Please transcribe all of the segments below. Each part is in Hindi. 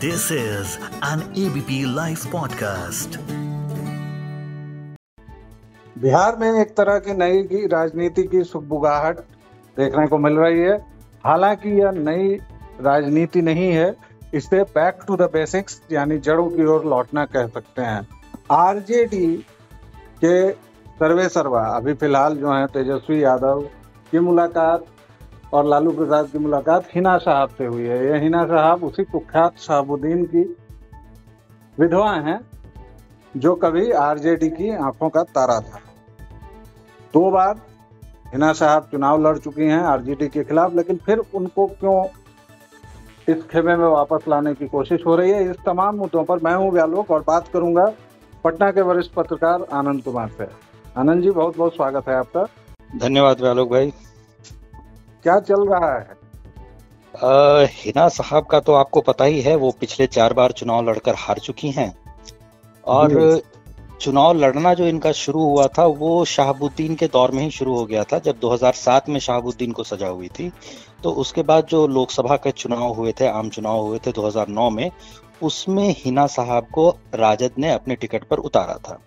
This is an ABP Life podcast. Bihar में एक तरह की नई की राजनीति की सुगबुगाहट देखने को मिल रही है। हालांकि यह नई राजनीति नहीं है, इसे बैक टू द बेसिक्स यानी जड़ों की ओर लौटना कह सकते हैं। आरजेडी के सर्वे सर्वा अभी फिलहाल जो है तेजस्वी यादव की मुलाकात और लालू प्रसाद की मुलाकात हिना साहब से हुई है। यह हिना साहब उसी कुख्यात शहाबुद्दीन की विधवा हैं जो कभी आरजेडी की आंखों का तारा था। 2 बार हिना साहब चुनाव लड़ चुकी हैं आरजेडी के खिलाफ, लेकिन फिर उनको क्यों इस खेमे में वापस लाने की कोशिश हो रही है। इस तमाम मुद्दों पर मैं हूं व्यालोक और बात करूंगा पटना के वरिष्ठ पत्रकार आनंद कुमार से। आनंद जी, बहुत बहुत स्वागत है आपका। धन्यवाद व्यालोक भाई। क्या चल रहा है? हिना साहब का तो आपको पता ही है, वो पिछले 4 बार चुनाव लड़कर हार चुकी हैं और चुनाव लड़ना जो इनका शुरू हुआ था वो शहाबुद्दीन के दौर में ही शुरू हो गया था। जब 2007 में शहाबुद्दीन को सजा हुई थी तो उसके बाद जो लोकसभा के चुनाव हुए थे, आम चुनाव हुए थे 2009 में, उसमें हिना साहब को राजद ने अपने टिकट पर उतारा था।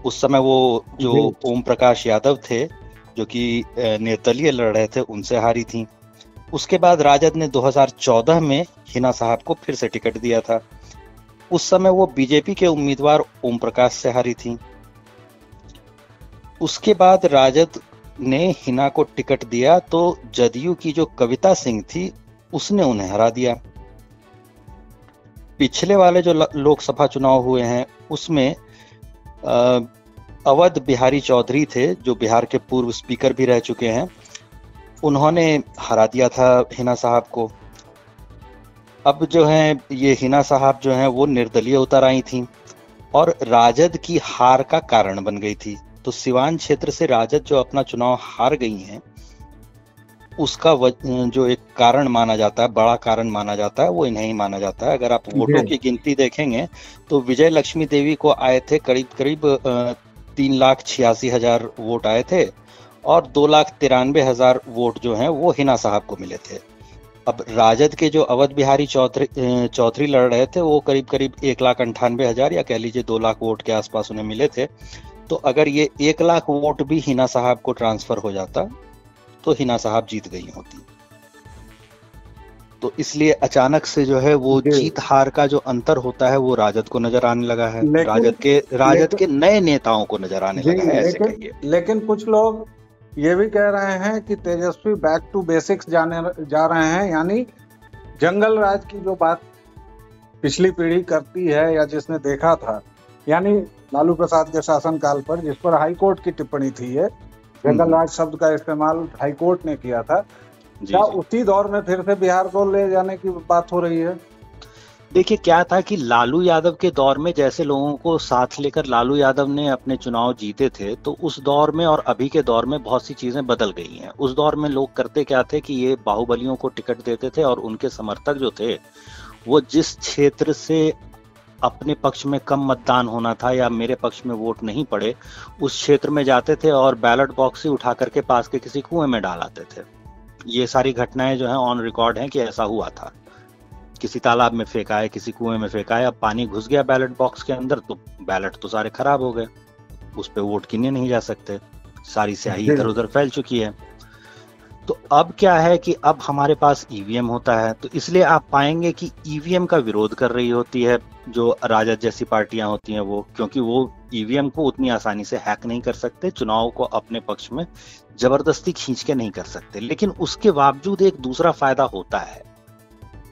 उस समय वो जो ओम प्रकाश यादव थे जो कि निर्दलीय लड़ रहे थे, उनसे हारी थी। उसके बाद राजद ने 2014 में हिना साहब को फिर से टिकट दिया था। उस समय वो बीजेपी के उम्मीदवार ओम प्रकाश से हारी थी। उसके बाद राजद ने हिना को टिकट दिया तो जदयू की जो कविता सिंह थी उसने उन्हें हरा दिया। पिछले वाले जो लोकसभा चुनाव हुए हैं उसमें अवध बिहारी चौधरी थे जो बिहार के पूर्व स्पीकर भी रह चुके हैं, उन्होंने हरा दिया था हिना साहब को। अब जो है ये हिना साहब जो हैं वो निर्दलीय उतर आई थी और राजद की हार का कारण बन गई थी। तो सिवान क्षेत्र से राजद जो अपना चुनाव हार गई हैं, उसका जो एक कारण माना जाता है, बड़ा कारण माना जाता है, वो इन्हें ही माना जाता है। अगर आप वोटों की गिनती देखेंगे तो विजय लक्ष्मी देवी को आए थे करीब 3,86,000 वोट आए थे और 2,93,000 वोट जो हैं वो हिना साहब को मिले थे। अब राजद के जो अवध बिहारी चौधरी लड़ रहे थे वो करीब 1,98,000 या कह लीजिए 2 लाख वोट के आसपास उन्हें मिले थे। तो अगर ये 1 लाख वोट भी हिना साहब को ट्रांसफर हो जाता तो हिना साहब जीत गई होती। तो इसलिए अचानक से जो है वो जीत हार का जो अंतर होता है वो राजद को नजर आने लगा है, राजद के नए नेताओं को नजर आने लगा है, ऐसे कहिए। लेकिन कुछ लोग ये भी कह रहे हैं कि तेजस्वी बैक टू बेसिक्स जा रहे हैं, यानी जंगल राज की जो बात पिछली पीढ़ी करती है या जिसने देखा था, यानी लालू प्रसाद के शासनकाल पर जिस पर हाईकोर्ट की टिप्पणी थी, है जंगल राज शब्द का इस्तेमाल हाईकोर्ट ने किया था, क्या उसी दौर में फिर से बिहार को ले जाने की बात हो रही है? देखिए, क्या था कि लालू यादव के दौर में जैसे लोगों को साथ लेकर लालू यादव ने अपने चुनाव जीते थे, तो उस दौर में और अभी के दौर में बहुत सी चीजें बदल गई हैं। उस दौर में लोग करते क्या थे कि ये बाहुबलियों को टिकट देते थे और उनके समर्थक जो थे वो जिस क्षेत्र से अपने पक्ष में कम मतदान होना था या मेरे पक्ष में वोट नहीं पड़े, उस क्षेत्र में जाते थे और बैलेट बॉक्स ही उठा करके पास के किसी कुएं में डाल आते थे। ये सारी घटनाएं जो हैं ऑन रिकॉर्ड हैं कि ऐसा हुआ था। किसी तालाब में फेंका है, किसी कुएं में फेंका है, अब पानी घुस गया बैलेट बॉक्स के अंदर तो बैलेट तो सारे खराब हो गए, उस पे वोट गिने नहीं जा सकते, सारी स्याही इधर उधर फैल चुकी है। तो अब क्या है कि अब हमारे पास ईवीएम होता है, तो इसलिए आप पाएंगे कि ईवीएम का विरोध कर रही होती है जो राजद जैसी पार्टियां होती हैं वो, क्योंकि वो ईवीएम को उतनी आसानी से हैक नहीं कर सकते, चुनाव को अपने पक्ष में जबरदस्ती खींच के नहीं कर सकते। लेकिन उसके बावजूद एक दूसरा फायदा होता है,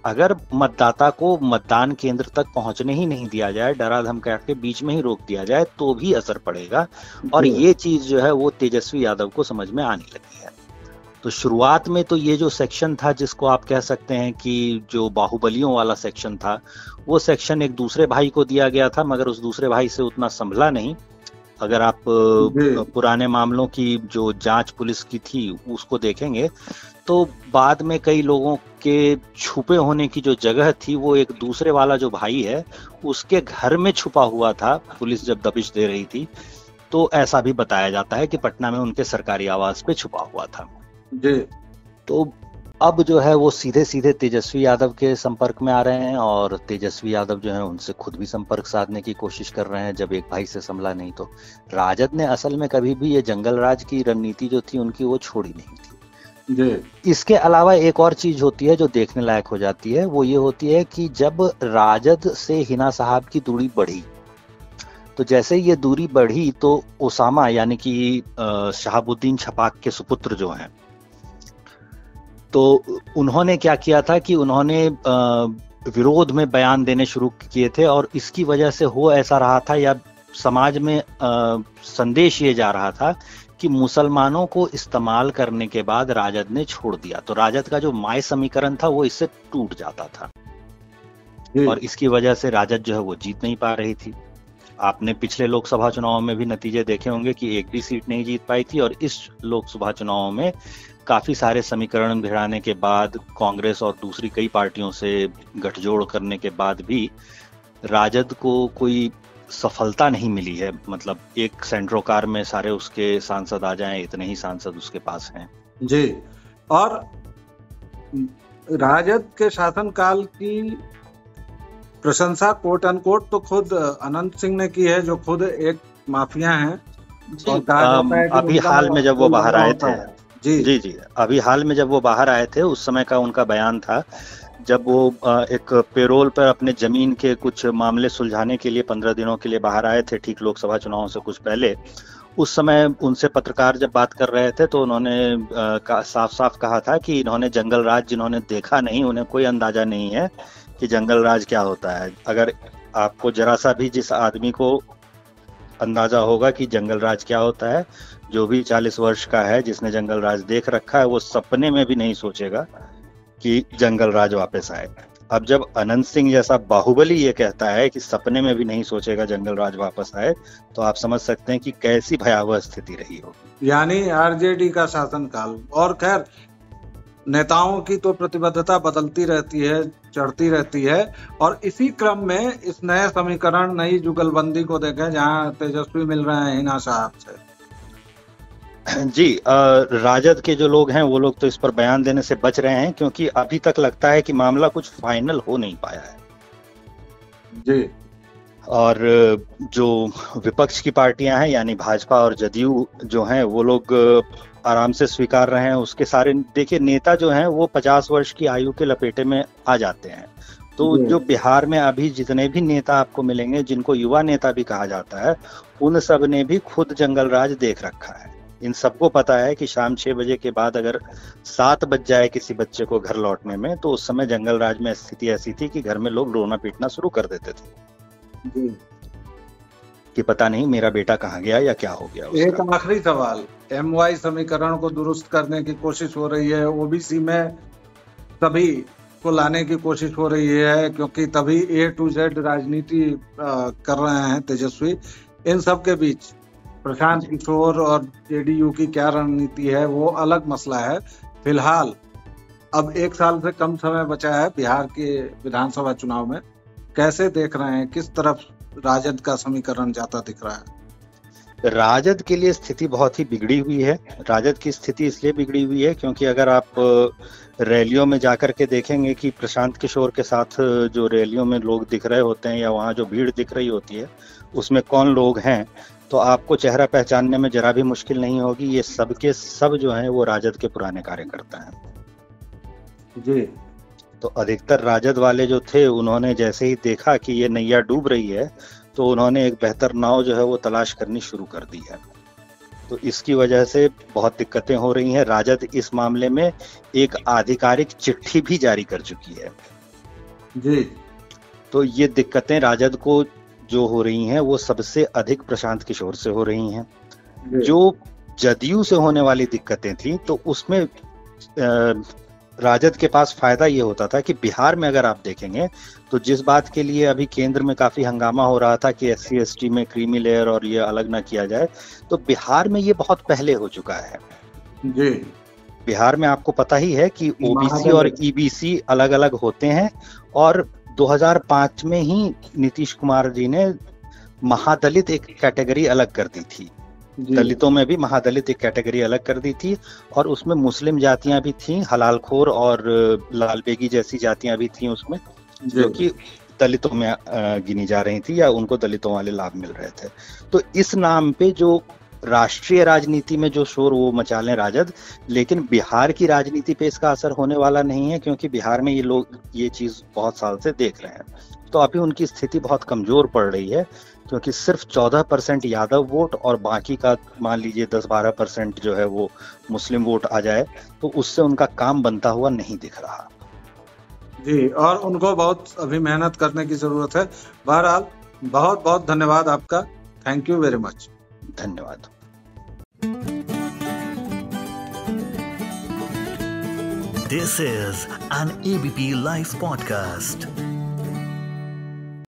अगर मतदाता को मतदान केंद्र तक पहुंचने ही नहीं दिया जाए, डरा धमका के बीच में ही रोक दिया जाए, तो भी असर पड़ेगा। और ये चीज जो है वो तेजस्वी यादव को समझ में आने लगी है। तो शुरुआत में तो ये जो सेक्शन था जिसको आप कह सकते हैं कि जो बाहुबलियों वाला सेक्शन था, वो सेक्शन एक दूसरे भाई को दिया गया था, मगर उस दूसरे भाई से उतना संभला नहीं। अगर आप पुराने मामलों की जो जांच पुलिस की थी उसको देखेंगे तो बाद में कई लोगों के छुपे होने की जो जगह थी वो एक दूसरे वाला जो भाई है उसके घर में छुपा हुआ था। पुलिस जब दबिश दे रही थी तो ऐसा भी बताया जाता है कि पटना में उनके सरकारी आवास पे छुपा हुआ था। जी। तो अब जो है वो सीधे सीधे तेजस्वी यादव के संपर्क में आ रहे हैं, और तेजस्वी यादव जो है उनसे खुद भी संपर्क साधने की कोशिश कर रहे हैं। जब एक भाई से संभला नहीं तो राजद ने असल में कभी भी ये जंगल राज की रणनीति जो थी उनकी वो छोड़ी नहीं थी जी। इसके अलावा एक और चीज होती है जो देखने लायक हो जाती है, वो ये होती है कि जब राजद से हिना साहब की दूरी बढ़ी, तो जैसे ये दूरी बढ़ी तो ओसामा यानी कि शहाबुद्दीन छपाक के सुपुत्र जो हैं, तो उन्होंने क्या किया था कि उन्होंने विरोध में बयान देने शुरू किए थे, और इसकी वजह से हो ऐसा रहा था, या समाज में संदेश ये जा रहा था कि मुसलमानों को इस्तेमाल करने के बाद राजद ने छोड़ दिया, तो राजद का जो माय समीकरण था वो इससे टूट जाता था, और इसकी वजह से राजद जो है वो जीत नहीं पा रही थी। आपने पिछले लोकसभा चुनाव में भी नतीजे देखे होंगे कि एक भी सीट नहीं जीत पाई थी, और इस लोकसभा चुनाव में काफी सारे समीकरण भिड़ाने के बाद, कांग्रेस और दूसरी कई पार्टियों से गठजोड़ करने के बाद भी राजद को कोई सफलता नहीं मिली है। मतलब एक सेंट्रोकार में सारे उसके सांसद आ जाएं, इतने ही सांसद उसके पास हैं जी। और राजद के शासनकाल की प्रशंसा कोट अनकोट तो खुद अनंत सिंह ने की है, जो खुद एक माफिया हैं। अभी हाल में जब वो बाहर आए थे, जी, अभी हाल में जब वो बाहर आए थे, उस समय का उनका बयान था, जब वो एक पेरोल पर अपने जमीन के कुछ मामले सुलझाने के लिए 15 दिनों के लिए बाहर आए थे, ठीक लोकसभा चुनाव से कुछ पहले। उस समय उनसे पत्रकार जब बात कर रहे थे तो उन्होंने साफ साफ कहा था कि इन्होंने जंगल राज जिन्होंने देखा नहीं, उन्हें कोई अंदाजा नहीं है कि जंगल राज क्या होता है। अगर आपको जरा सा भी जिस आदमी को अंदाजा होगा कि जंगल राज क्या होता है, जो भी 40 वर्ष का है जिसने जंगल राज देख रखा है, वो सपने में भी नहीं सोचेगा कि जंगल राज वापस आए। अब जब अनंत सिंह जैसा बाहुबली ये कहता है कि सपने में भी नहीं सोचेगा जंगल राज वापस आए, तो आप समझ सकते हैं कि कैसी भयावह स्थिति रही होगी। यानी आरजेडी का शासनकाल। और खैर, नेताओं की तो प्रतिबद्धता बदलती रहती है, चढ़ती रहती है, और इसी क्रम में इस नए समीकरण, नई जुगलबंदी को देखें जहां तेजस्वी मिल रहे हैं हिना साहब से। जी, राजद के जो लोग हैं वो लोग तो इस पर बयान देने से बच रहे हैं, क्योंकि अभी तक लगता है कि मामला कुछ फाइनल हो नहीं पाया है जी। और जो विपक्ष की पार्टियां हैं यानी भाजपा और जदयू जो हैं, वो लोग आराम से स्वीकार रहे हैं। उसके सारे देखिए नेता जो हैं वो 50 वर्ष की आयु के लपेटे में आ जाते हैं। तो जो बिहार में अभी जितने भी नेता आपको मिलेंगे, जिनको युवा नेता भी कहा जाता है, उन सब ने भी खुद जंगल राज देख रखा है। इन सबको पता है कि शाम 6 बजे के बाद अगर 7 बज जाए किसी बच्चे को घर लौटने में, तो उस समय जंगल राज में स्थिति ऐसी थी कि घर में लोग रोना पीटना शुरू कर देते थे कि पता नहीं मेरा बेटा कहाँ गया या क्या हो गया उसका। एक आखिरी सवाल, MY समीकरण को दुरुस्त करने की कोशिश हो रही है, OBC में सभी को लाने की कोशिश हो रही है, क्योंकि तभी A to Z राजनीति कर रहे हैं तेजस्वी। इन सब के बीच प्रशांत किशोर और JDU की क्या रणनीति है वो अलग मसला है। फिलहाल अब 1 साल से कम समय बचा है बिहार के विधानसभा चुनाव में, कैसे देख रहे हैं, किस तरफ राजद का समीकरण जाता दिख रहा है? राजद के लिए स्थिति बहुत ही बिगड़ी हुई है। राजद की स्थिति इसलिए बिगड़ी हुई है क्योंकि अगर आप रैलियों में जाकर के देखेंगे कि प्रशांत किशोर के साथ जो रैलियों में लोग दिख रहे होते हैं या वहाँ जो भीड़ दिख रही होती है उसमें कौन लोग हैं, तो आपको चेहरा पहचानने में जरा भी मुश्किल नहीं होगी। ये सब के सब जो हैं वो राजद के पुराने कार्यकर्ता हैं जी। तो अधिकतर राजद वाले जो थे, उन्होंने जैसे ही देखा कि ये नैया डूब रही है, तो उन्होंने एक बेहतर नाव जो है वो तलाश करनी शुरू कर दी है। तो इसकी वजह से बहुत दिक्कतें हो रही हैं। राजद इस मामले में एक आधिकारिक चिट्ठी भी जारी कर चुकी है जी। तो ये दिक्कतें राजद को जो हो रही हैं वो सबसे अधिक प्रशांत किशोर से हो रही हैं। जो जदयू से होने वाली दिक्कतें थी, तो उसमें राजद के पास फायदा ये होता था कि बिहार में अगर आप देखेंगे तो जिस बात के लिए अभी केंद्र में काफी हंगामा हो रहा था कि SC ST में क्रीमी लेयर और ये अलग ना किया जाए, तो बिहार में ये बहुत पहले हो चुका है जी। बिहार में आपको पता ही है कि OBC और EBC अलग अलग होते हैं, और 2005 में ही नीतीश कुमार जी ने महादलित एक कैटेगरी अलग कर दी थी जी। दलितों में भी महादलित एक कैटेगरी अलग कर दी थी, और उसमें मुस्लिम जातियां भी थीं, हलालखोर और लालबेगी जैसी जातियां भी थीं उसमें, जो कि दलितों में गिनी जा रही थी, या उनको दलितों वाले लाभ मिल रहे थे। तो इस नाम पे जो राष्ट्रीय राजनीति में जो शोर वो मचा लें राजद, लेकिन बिहार की राजनीति पे इसका असर होने वाला नहीं है, क्योंकि बिहार में ये लोग ये चीज बहुत साल से देख रहे हैं। तो अभी उनकी स्थिति बहुत कमजोर पड़ रही है, क्योंकि सिर्फ 14% यादव वोट और बाकी का मान लीजिए 10-12% जो है वो मुस्लिम वोट आ जाए, तो उससे उनका काम बनता हुआ नहीं दिख रहा। जी, और उनको बहुत अभी मेहनत करने की जरूरत है। बहरहाल बहुत बहुत धन्यवाद आपका, थैंक यू वेरी मच। धन्यवाद। This is an ABP Life podcast.